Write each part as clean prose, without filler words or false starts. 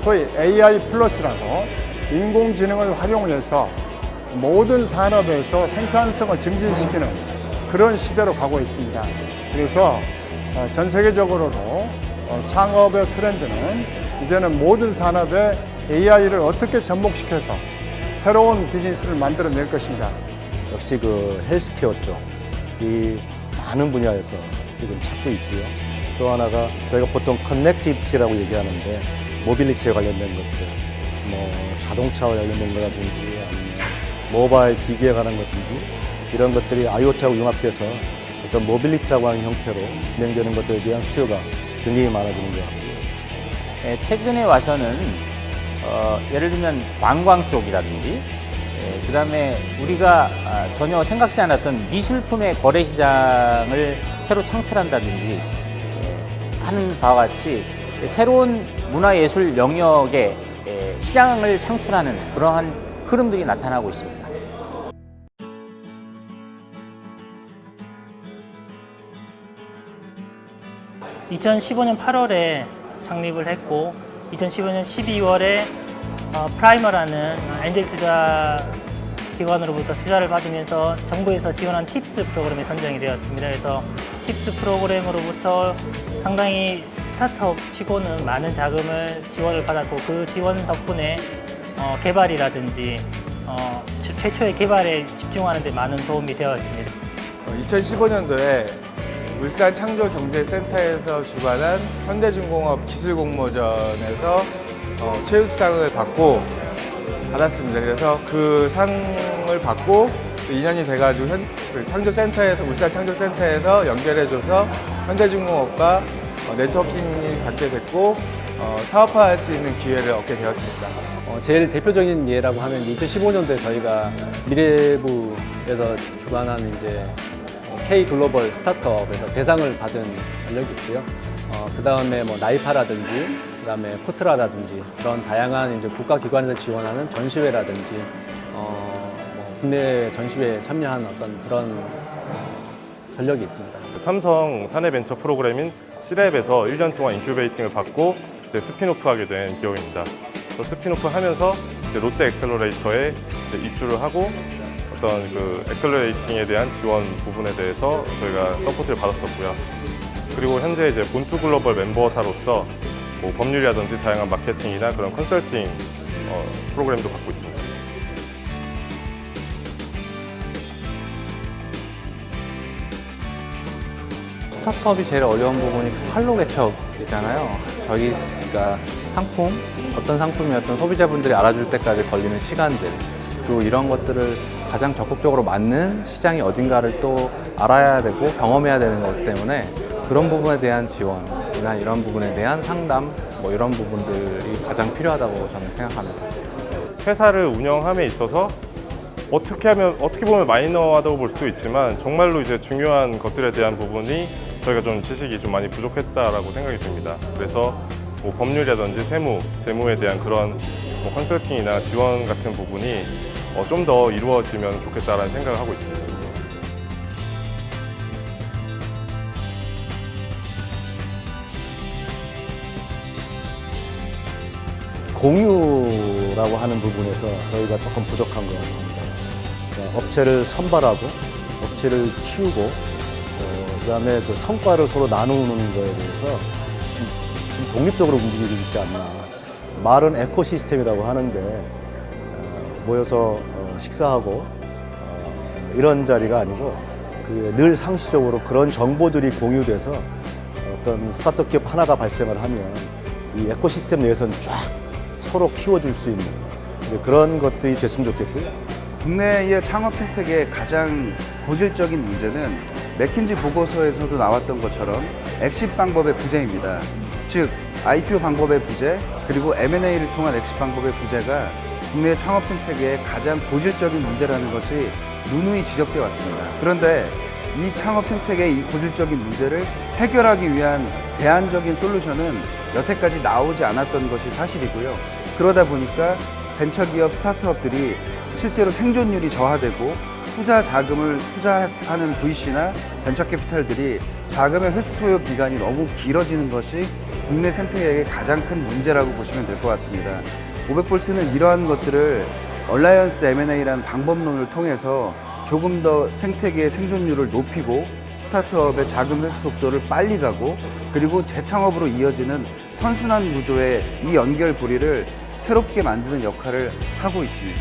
소위 AI 플러스라고 인공지능을 활용해서 모든 산업에서 생산성을 증진시키는 그런 시대로 가고 있습니다. 그래서 전 세계적으로도 창업의 트렌드는 이제는 모든 산업에 AI를 어떻게 접목시켜서 새로운 비즈니스를 만들어낼 것인가. 역시 그 헬스케어 쪽, 이 많은 분야에서 지금 찾고 있고요. 또 하나가 저희가 보통 커넥티비티라고 얘기하는데 모빌리티에 관련된 것들, 뭐 자동차와 관련된 거라든지 아니면 모바일 기기에 관한 것든지 이런 것들이 IoT하고 융합돼서 어떤 모빌리티라고 하는 형태로 진행되는 것들에 대한 수요가 굉장히 많아지는 것 같고요. 네, 최근에 와서는 예를 들면 관광 쪽이라든지 그다음에 우리가 전혀 생각지 않았던 미술품의 거래 시장을 새로 창출한다든지 하는 바와 같이 새로운 문화예술 영역의 시장을 창출하는 그러한 흐름들이 나타나고 있습니다. (2015년 8월에) 창립을 했고 2015년 12월에 프라이머라는 엔젤 투자 기관으로부터 투자를 받으면서 정부에서 지원한 팁스 프로그램에 선정이 되었습니다. 그래서 팁스 프로그램으로부터 상당히 스타트업 치고는 많은 자금을 지원을 받았고 그 지원 덕분에 개발이라든지 최초의 개발에 집중하는 데 많은 도움이 되었습니다. 2015년도에 울산 창조경제센터에서 주관한 현대중공업 기술공모전에서 최우수상을 받았습니다. 그래서 그 상을 받고 2년이 돼가지고 울산 창조센터에서 연결해줘서 현대중공업과 네트워킹이 갖게 됐고 사업화할 수 있는 기회를 얻게 되었습니다. 제일 대표적인 예라고 하면 2015년도에 저희가 미래부에서 주관한 이제 K 글로벌 스타트업에서 대상을 받은 전력이 있고요. 그 다음에 뭐 나이파라든지, 그 다음에 포트라라든지 그런 다양한 이제 국가기관에서 지원하는 전시회라든지, 국내 전시회에 참여한 어떤 그런 전력이 있습니다. 삼성 사내벤처 프로그램인 C랩에서 1년 동안 인큐베이팅을 받고 이제 스핀오프하게 된 기업입니다. 스핀오프 하면서 이제 롯데 엑셀러레이터에 입주를 하고 어떤 그 엑셀러레이팅에 대한 지원 부분에 대해서 저희가 서포트를 받았었고요. 그리고 현재 이제 본투 글로벌 멤버사로서 뭐 법률이라든지 다양한 마케팅이나 그런 컨설팅 프로그램도 받고 있습니다. 스타트업이 제일 어려운 부분이 판로 개척이잖아요. 저희가 상품, 어떤 상품이었던 소비자분들이 알아줄 때까지 걸리는 시간들, 또 이런 것들을 가장 적극적으로 맞는 시장이 어딘가를 또 알아야 되고 경험해야 되는 것 때문에 그런 부분에 대한 지원이나 이런 부분에 대한 상담, 뭐 이런 부분들이 가장 필요하다고 저는 생각합니다. 회사를 운영함에 있어서 어떻게 보면 마이너하다고 볼 수도 있지만 정말로 이제 중요한 것들에 대한 부분이 저희가 좀 지식이 좀 많이 부족했다라고 생각이 듭니다. 그래서 뭐 법률이라든지 재무에 대한 그런 뭐 컨설팅이나 지원 같은 부분이 좀 더 이루어지면 좋겠다라는 생각을 하고 있습니다. 공유라고 하는 부분에서 저희가 조금 부족한 것 같습니다. 업체를 선발하고 업체를 키우고 그다음에 그 성과를 서로 나누는 거에 대해서 좀 독립적으로 움직이고 있지 않나. 말은 에코시스템이라고 하는데 모여서 식사하고 이런 자리가 아니고 늘 상시적으로 그런 정보들이 공유돼서 어떤 스타트업 기업 하나가 발생을 하면 이 에코시스템 내에서는 쫙 서로 키워줄 수 있는 그런 것들이 됐으면 좋겠고요. 국내의 창업 생태계의 가장 고질적인 문제는 맥킨지 보고서에서도 나왔던 것처럼 엑싯 방법의 부재입니다. 즉 IPO 방법의 부재 그리고 M&A를 통한 엑싯 방법의 부재가 국내 창업 생태계의 가장 고질적인 문제라는 것이 누누이 지적되어 왔습니다. 그런데 이 창업 생태계의 이 고질적인 문제를 해결하기 위한 대안적인 솔루션은 여태까지 나오지 않았던 것이 사실이고요. 그러다 보니까 벤처기업 스타트업들이 실제로 생존율이 저하되고 투자 자금을 투자하는 VC나 벤처캐피탈들이 자금의 회수 소요 기간이 너무 길어지는 것이 국내 생태계의 가장 큰 문제라고 보시면 될 것 같습니다. 500볼트는 이러한 것들을 얼라이언스 M&A라는 방법론을 통해서 조금 더 생태계의 생존율을 높이고 스타트업의 자금 회수 속도를 빨리 가고 그리고 재창업으로 이어지는 선순환 구조의 이 연결고리를 새롭게 만드는 역할을 하고 있습니다.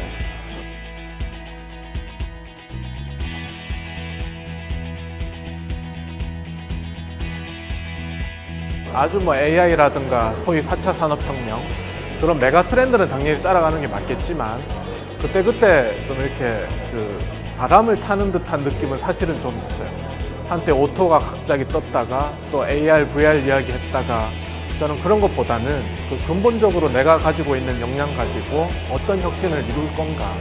아주 뭐 AI라든가 소위 4차 산업혁명 그런 메가 트렌드는 당연히 따라가는 게 맞겠지만 그때그때 좀 이렇게 그 바람을 타는 듯한 느낌은 사실은 좀 있어요. 한때 오토가 갑자기 떴다가 또 AR, VR 이야기 했다가 저는 그런 것보다는 그 근본적으로 내가 가지고 있는 역량 가지고 어떤 혁신을 이룰 건가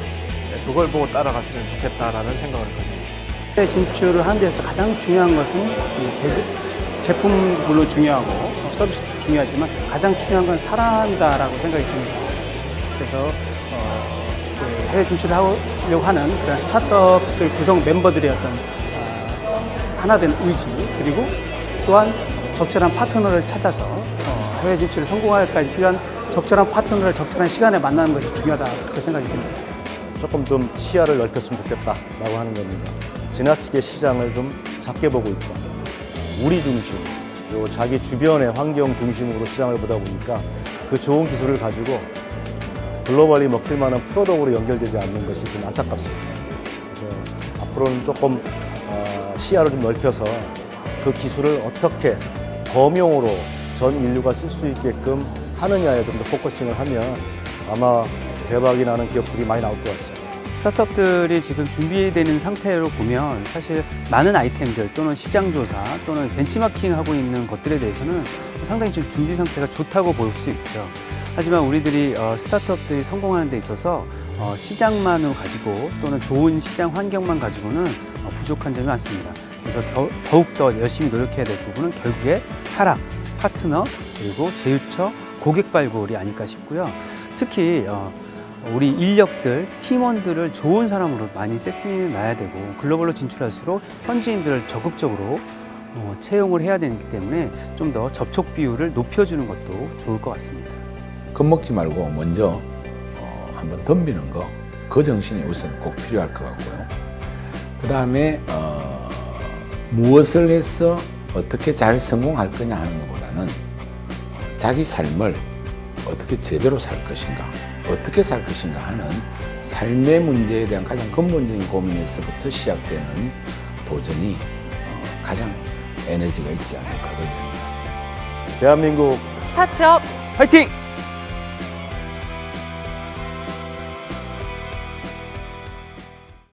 그걸 보고 따라갔으면 좋겠다라는 생각을 가지고 있습니다. 해외 진출을 하는 데서 가장 중요한 것은 제품 물론 중요하고 서비스도 중요하지만 가장 중요한 건 사람이다라고 생각이 듭니다. 그래서 그 해외 진출을 하려고 하는 그런 스타트업들 구성 멤버들의 어떤 하나된 의지 그리고 또한 적절한 파트너를 찾아서 해외 진출을 성공하기까지 필요한 적절한 파트너를 적절한 시간에 만나는 것이 중요하다 그렇게 생각이 듭니다. 조금 좀 시야를 넓혔으면 좋겠다라고 하는 겁니다. 지나치게 시장을 좀 작게 보고 있다. 우리 중심, 그리고 자기 주변의 환경 중심으로 시장을 보다 보니까 그 좋은 기술을 가지고 글로벌리 먹힐 만한 프로덕트로 연결되지 않는 것이 좀 안타깝습니다. 그래서 앞으로는 조금 시야를 좀 넓혀서 그 기술을 어떻게 범용으로 전 인류가 쓸 수 있게끔 하느냐에 좀 더 포커싱을 하면 아마 대박이 나는 기업들이 많이 나올 것 같습니다. 스타트업들이 지금 준비되는 상태로 보면 사실 많은 아이템들 또는 시장 조사 또는 벤치마킹하고 있는 것들에 대해서는 상당히 지금 준비 상태가 좋다고 볼 수 있죠. 하지만 우리들이 스타트업들이 성공하는 데 있어서 시장만을 가지고 또는 좋은 시장 환경만 가지고는 부족한 점이 많습니다. 그래서 더욱더 열심히 노력해야 될 부분은 결국에 사람, 파트너, 그리고 제휴처, 고객 발굴이 아닐까 싶고요. 특히 우리 인력들, 팀원들을 좋은 사람으로 많이 세팅해 놔야 되고 글로벌로 진출할수록 현지인들을 적극적으로 채용을 해야 되기 때문에 좀 더 접촉 비율을 높여주는 것도 좋을 것 같습니다. 겁먹지 말고 먼저 한번 덤비는 거, 그 정신이 우선 꼭 필요할 것 같고요. 그 다음에 무엇을 해서 어떻게 잘 성공할 거냐 하는 것보다는 자기 삶을 어떻게 제대로 살 것인가, 어떻게 살 것인가 하는 삶의 문제에 대한 가장 근본적인 고민에서부터 시작되는 도전이 가장 에너지가 있지 않을까 그런 생각입니다. 대한민국 스타트업 화이팅!